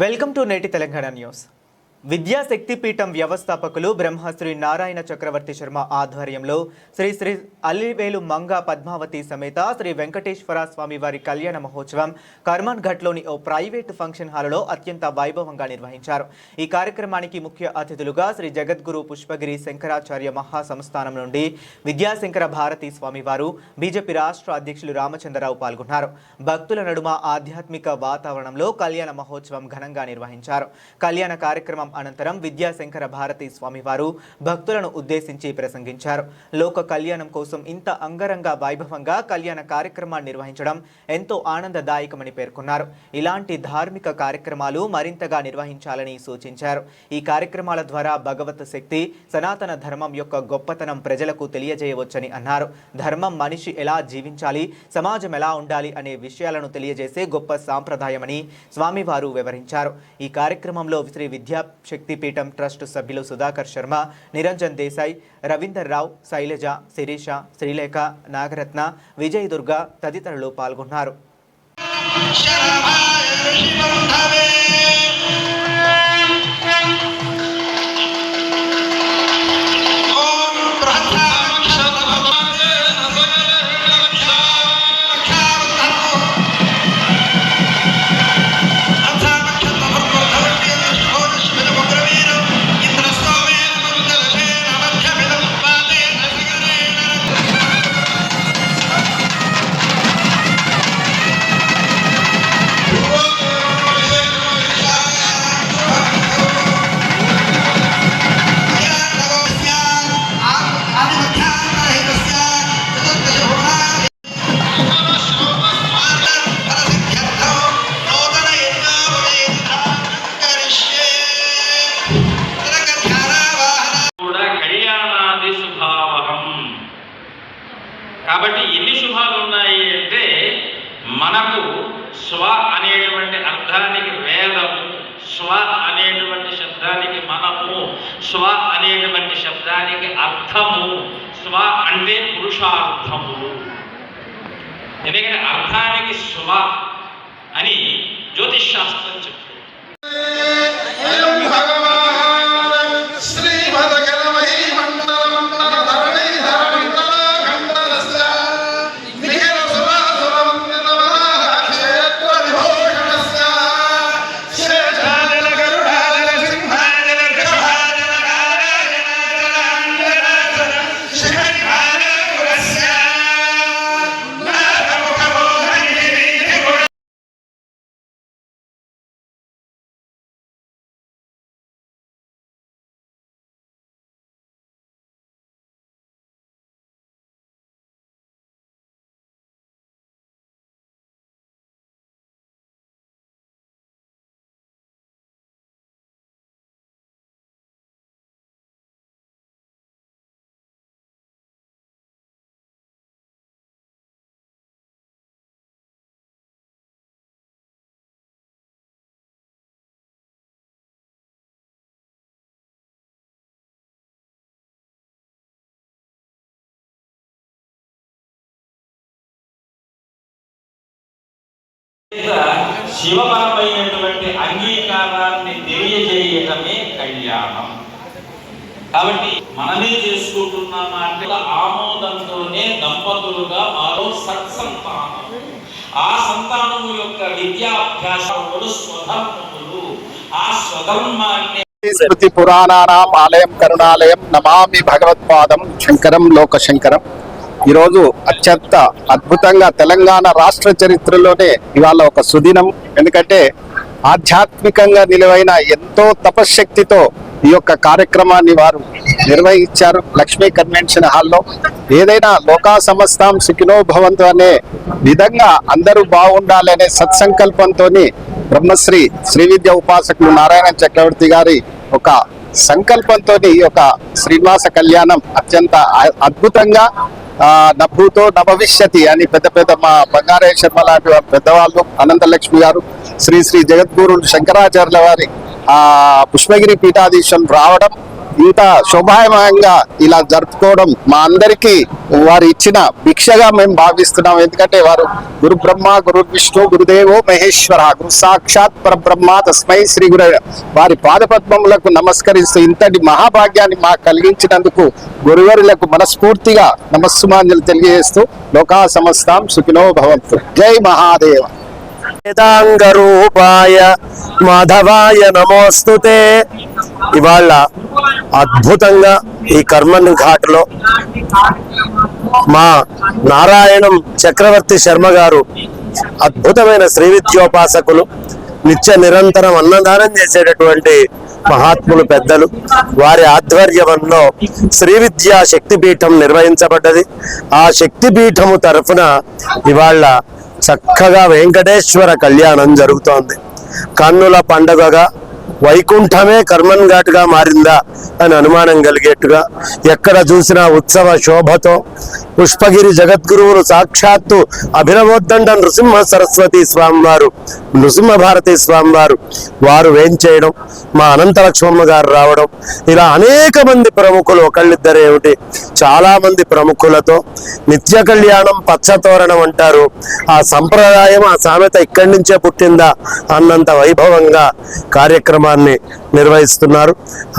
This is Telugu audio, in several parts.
వెల్కమ్ టు నేటి తెలంగాణ న్యూస్. విద్యాశక్తి పీఠం వ్యవస్థాపకులు బ్రహ్మశ్రీ నారాయణ చక్రవర్తి శర్మ ఆధ్వర్యంలో శ్రీ శ్రీ అల్లివేలు మంగ పద్మావతి సమేత శ్రీ వెంకటేశ్వర స్వామి వారి కళ్యాణ మహోత్సవం కర్మన్ ఘాట్లోని ఓ ప్రైవేటు ఫంక్షన్ హాలులో అత్యంత వైభవంగా నిర్వహించారు. ఈ కార్యక్రమానికి ముఖ్య అతిథులుగా శ్రీ జగద్గురు పుష్పగిరి శంకరాచార్య మహాసంస్థానం నుండి విద్యాశంకర భారతీ స్వామివారు, బీజేపీ రాష్ట్ర అధ్యక్షులు రామచంద్రరావు పాల్గొన్నారు. భక్తుల నడుమ ఆధ్యాత్మిక వాతావరణంలో కళ్యాణ మహోత్సవం ఘనంగా నిర్వహించారు. కళ్యాణ కార్యక్రమం అనంతరం విద్యాశంకర భారతీ స్వామివారు భక్తులను ఉద్దేశించి ప్రసంగించారు. లోక కళ్యాణం కోసం ఇంత అంగరంగ వైభవంగా కళ్యాణ కార్యక్రమాన్ని నిర్వహించడం ఎంతో ఆనందదాయకమని పేర్కొన్నారు. ఇలాంటి ధార్మిక కార్యక్రమాలు మరింతగా నిర్వహించాలని సూచించారు. ఈ కార్యక్రమాల ద్వారా భగవత్ శక్తి, సనాతన ధర్మం యొక్క గొప్పతనం ప్రజలకు తెలియజేయవచ్చని అన్నారు. ధర్మం మనిషి ఎలా జీవించాలి, సమాజం ఎలా ఉండాలి అనే విషయాలను తెలియజేసే గొప్ప సాంప్రదాయమని స్వామివారు వివరించారు. ఈ కార్యక్రమంలో శ్రీ విద్యా శక్తిపీఠం ట్రస్ట్ సభ్యులు సుధాకర్ శర్మ, నిరంజన్ దేశాయ్, రవీందర్ రావు, శైలజ, శిరీష, శ్రీలేఖ, నాగరత్న, విజయ్ దుర్గా తదితరులు పాల్గొన్నారు. కాబట్టి ఎన్ని శుభాలు ఉన్నాయి అంటే, మనకు స్వ అనేటువంటి అర్థానికి వేదము, స్వ అనేటువంటి శబ్దానికి మనము, స్వ అనేటువంటి శబ్దానికి అర్థము, స్వ అంటే పురుషార్థము. ఎందుకంటే అర్థానికి స్వ అని జ్యోతిష్ శాస్త్రం చెప్తుంది. శివపరమైనటువంటి అంగీకారాన్ని తెలియజేయటమే కళ్యాణం. కాబట్టి మనమే చేసుకుంటున్నామా అంటే ఆమోదంతోనే దంపతులుగా మాలో సత్సంతానము, ఆ సంతానము యొక్క విద్యాభ్యాసములు స్వధర్మములు, ఆ స్వధర్మాన్ని స్మృతి పురాణానాం ఆలయం కరుణాలయం నమామి భగవత్పాదం శంకరం లోకశంకరం. ఈరోజు అత్యంత అద్భుతంగా తెలంగాణ రాష్ట్ర చరిత్రలోనే ఇవాళ ఒక సుదినం. ఎందుకంటే ఆధ్యాత్మికంగా నిలువైన ఎంతో తపశ్శక్తితో ఈ యొక్క కార్యక్రమాన్ని వారు నిర్వహించారు లక్ష్మీ కన్వెన్షన్ హాల్లో. ఏదైనా లోకా సమస్తాం సుఖినో భవంతు అనే విధంగా అందరూ బాగుండాలి అనే సత్సంకల్పంతో బ్రహ్మశ్రీ శ్రీ విద్య ఉపాసకులు నారాయణ చక్రవర్తి గారి ఒక సంకల్పంతో ఈ యొక్క శ్రీనివాస కళ్యాణం అత్యంత అద్భుతంగా నభూతో నభవిష్యతి అని పెద్ద పెద్ద మా బంగారయ్య శర్మ లాంటి పెద్దవాళ్ళు, అనంతలక్ష్మి గారు, శ్రీ శ్రీ జగద్గురు శంకరాచార్యుల వారి పుష్పగిరి పీఠాధీశం రావడం ఇంత శోభాయమానంగా ఇలా జరుపుకోవడం మా అందరికీ వారు ఇచ్చిన భిక్షగా మేము భావిస్తున్నాం. ఎందుకంటే వారు గురు బ్రహ్మ, గురు విష్ణు, గురుదేవో మహేశ్వర, గురు సాక్షాత్ పరబ్రహ్మ తస్మై శ్రీ గురు వారి పాదపద్మములకు నమస్కరిస్తూ ఇంతటి మహాభాగ్యాన్ని మాకు కలిగించినందుకు గురువరులకు మనస్ఫూర్తిగా నమస్సుమాంజలి తెలియజేస్తూ లోకా సమస్తాం సుఖినో భవంతు. జై మహాదేవ. వేదాంగరూపాయ మాధవాయ నమోస్తుతే. ఇవాళ అద్భుతంగా ఈ కర్మన్ ఘాట్లో మా నారాయణం చక్రవర్తి శర్మ గారు అద్భుతమైన శ్రీ విద్యోపాసకులు, నిత్య నిరంతరం అన్నదానం చేసేటటువంటి మహాత్ములు పెద్దలు. వారి ఆధ్వర్యంలో శ్రీ విద్యా శక్తిపీఠం నిర్వహించబడ్డది. ఆ శక్తిపీఠము తరఫున ఇవాళ చక్కగా వెంకటేశ్వర కళ్యాణం జరుగుతోంది. కన్నుల పండుగగా వైకుంఠమే కర్మన్ ఘాట్గా మారిందా అని అనుమానం కలిగేట్టుగా ఎక్కడ చూసినా ఉత్సవ శోభతో పుష్పగిరి జగద్గురువులు సాక్షాత్తు అభినవోద్దండ నృసింహ సరస్వతి స్వామివారు, నృసింహ భారతి స్వామివారు వారు వేంచేయడం, మా అనంత లక్ష్మమ్మ గారు రావడం, ఇలా అనేక మంది ప్రముఖులు, ఒకళ్ళిద్దరు ఏమిటి చాలా మంది ప్రముఖులతో నిత్య కళ్యాణం పచ్చతోరణం అంటారు. ఆ సంప్రదాయం, ఆ సామెత ఇక్కడి నుంచే పుట్టిందా అన్నంత వైభవంగా కార్యక్రమాన్ని నిర్వహిస్తున్నారు.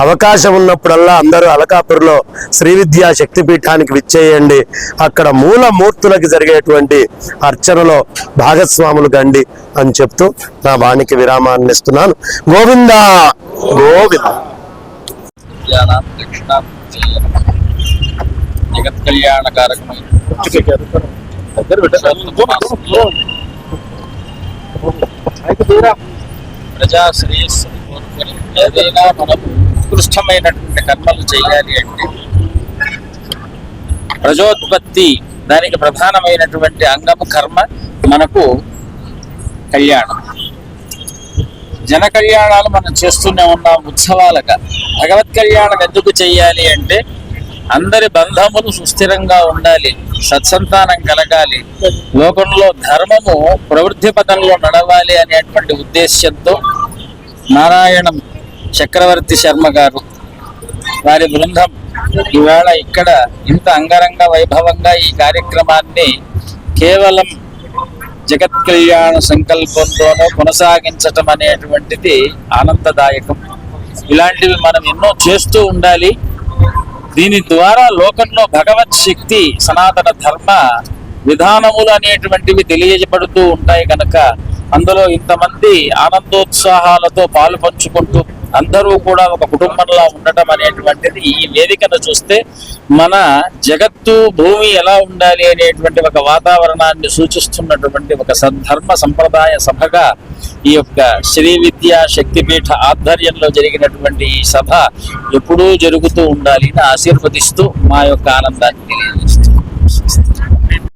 అవకాశం ఉన్నప్పుడల్లా అందరూ అలకాపురిలో శ్రీ విద్యా శక్తిపీఠానికి విచ్చేయండి. అక్కడ మూల మూర్తులకు జరిగేటువంటి అర్చనలో భాగస్వాములు గండి అని చెప్తూ నా వాణికి విరామాన్ని ఇస్తున్నాను. గోవిందా గోవింద. జగత్ కళ్యాణకారకమైన ప్రజా శ్రేయస్సును కోరుకొని ఏదైనా మనం ఉత్కృష్టమైనటువంటి కర్మలు చేయాలి అంటే ప్రజోత్పత్తి దానికి ప్రధానమైనటువంటి అంగము కర్మ, మనకు కళ్యాణం. జన కళ్యాణాలు మనం చేస్తూనే ఉన్నాం ఉత్సవాలుగా. భగవత్ కళ్యాణం ఎందుకు చెయ్యాలి అంటే అందరి బంధములు సుస్థిరంగా ఉండాలి, సత్సంతానం కలగాలి, లోకంలో ధర్మము ప్రవృద్ధి పథంలో నడవాలి అనేటువంటి ఉద్దేశ్యంతో నారాయణ చక్రవర్తి శర్మ గారు వారి బృందం ఈవేళ ఇక్కడ ఇంత అంగరంగ వైభవంగా ఈ కార్యక్రమాన్ని కేవలం జగత్ కళ్యాణ సంకల్పంతోనూ కొనసాగించటం అనేటువంటిది ఆనందదాయకం. ఇలాంటివి మనం ఎన్నో చేస్తూ ఉండాలి. దీని ద్వారా లోకంలో భగవత్ శక్తి, సనాతన ధర్మ విధానములు అనేటువంటివి తెలియజబడుతూ ఉంటాయి కనుక అందులో ఇంతమంది ఆనందోత్సాహాలతో పాలు పంచుకుంటూ అందరూ కూడా ఒక కుటుంబంలా ఉండటం అనేటువంటిది ఈ వేదికను చూస్తే మన జగత్తు భూమి ఎలా ఉండాలి అనేటువంటి ఒక వాతావరణాన్ని సూచిస్తున్నటువంటి ఒక సద్ధర్మ సంప్రదాయ సభగా ఈ యొక్క శ్రీ విద్యా శక్తిపీఠ ఆధ్వర్యంలో జరిగినటువంటి ఈ సభ ఎప్పుడూ జరుగుతూ ఉండాలి అని ఆశీర్వదిస్తూ మా యొక్క ఆనందాన్ని తెలియజేస్తూ